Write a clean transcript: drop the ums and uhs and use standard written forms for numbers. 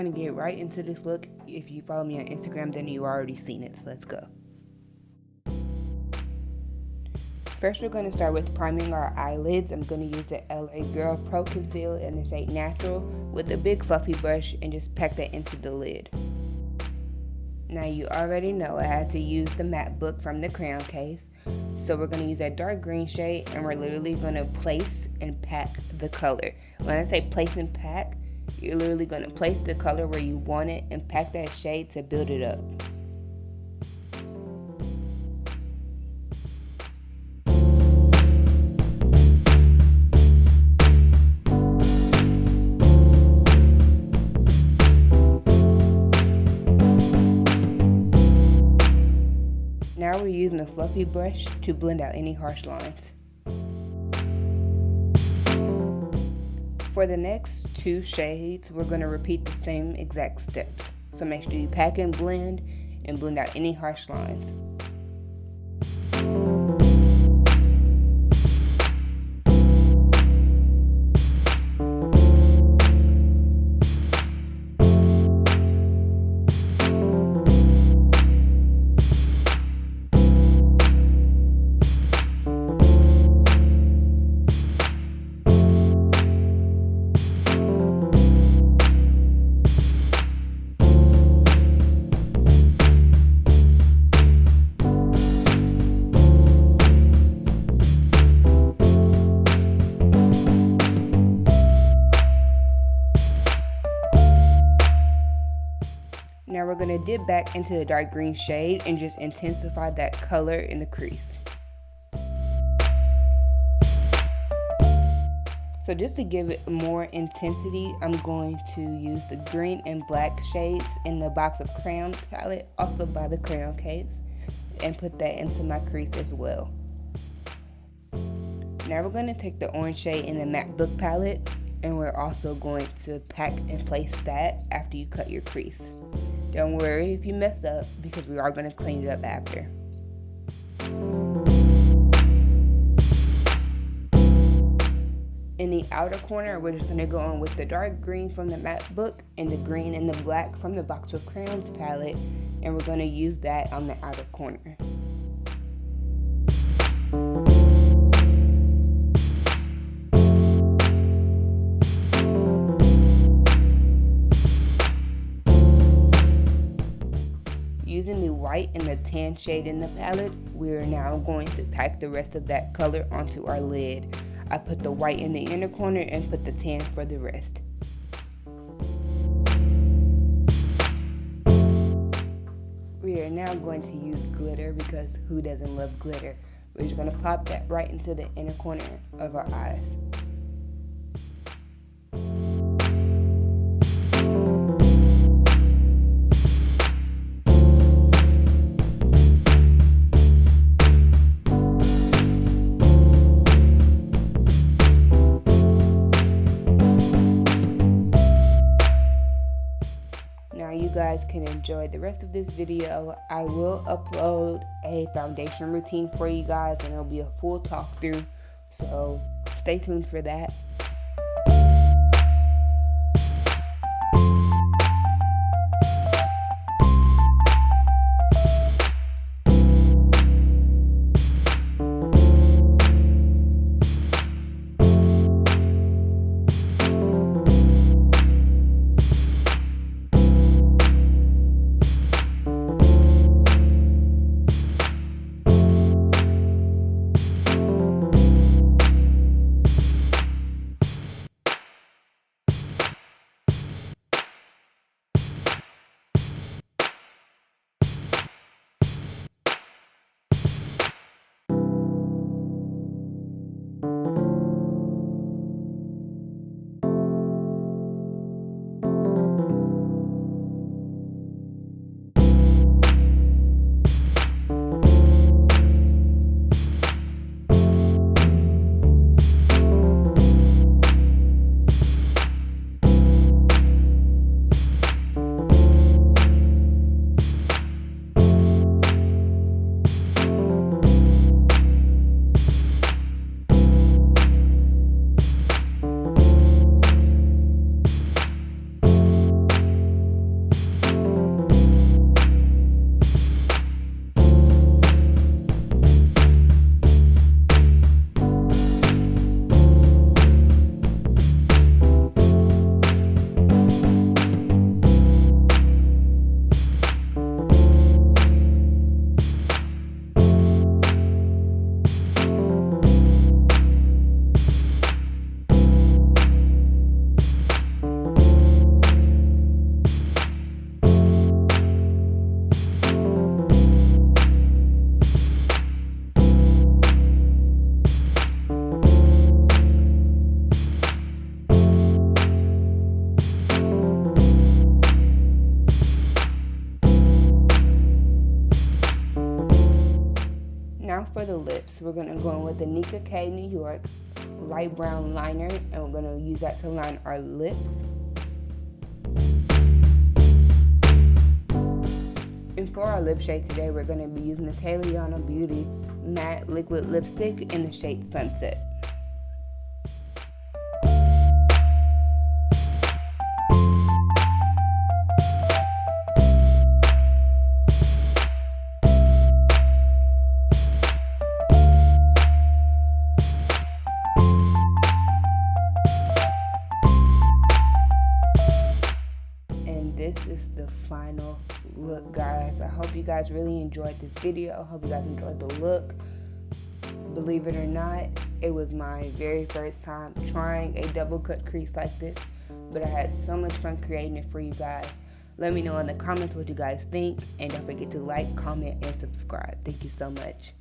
I'm going to get right into this look. If you follow me on Instagram, then you already seen it, so let's go. First, we're going to start with priming our eyelids. I'm going to use the LA Girl Pro Concealer in the shade Natural with a big fluffy brush and just pack that into the lid. Now you already know I had to use the matte book from the crayon case. So we're going to use that dark green shade, and we're literally going to place and pack the color. When I say place and pack, you're literally going to place the color where you want it and pack that shade to build it up. Now we're using a fluffy brush to blend out any harsh lines. For the next two shades, we're going to repeat the same exact steps. So make sure you pack and blend out any harsh lines. Now we're going to dip back into the dark green shade and just intensify that color in the crease. So just to give it more intensity, I'm going to use the green and black shades in the Box of Crayons palette, also by the crayon case, and put that into my crease as well. Now we're going to take the orange shade in the matte book palette, and we're also going to pack and place that after you cut your crease. Don't worry if you mess up, because we are going to clean it up after. In the outer corner, we're just going to go on with the dark green from the matte book and the green and the black from the Box of Crayons palette, and we're going to use that on the outer corner. Using the white and the tan shade in the palette, we're now going to pack the rest of that color onto our lid. I put the white in the inner corner and put the tan for the rest. We are now going to use glitter, because who doesn't love glitter? We're just going to pop that right into the inner corner of our eyes. You guys can enjoy the rest of this video. I will upload a foundation routine for you guys, and it'll be a full talk through, so stay tuned for that. for the lips, we're going to go in with the Nika K New York light brown liner, and we're going to use that to line our lips. And for our lip shade today, we're going to be using the Taliana Beauty Matte Liquid Lipstick in the shade Sunset. This is the final look, guys. I hope you guys really enjoyed this video. I hope you guys enjoyed the look. Believe it or not, it was my very first time trying a double cut crease like this, but I had so much fun creating it for you guys. Let me know in the comments what you guys think, and don't forget to like, comment, and subscribe. Thank you so much.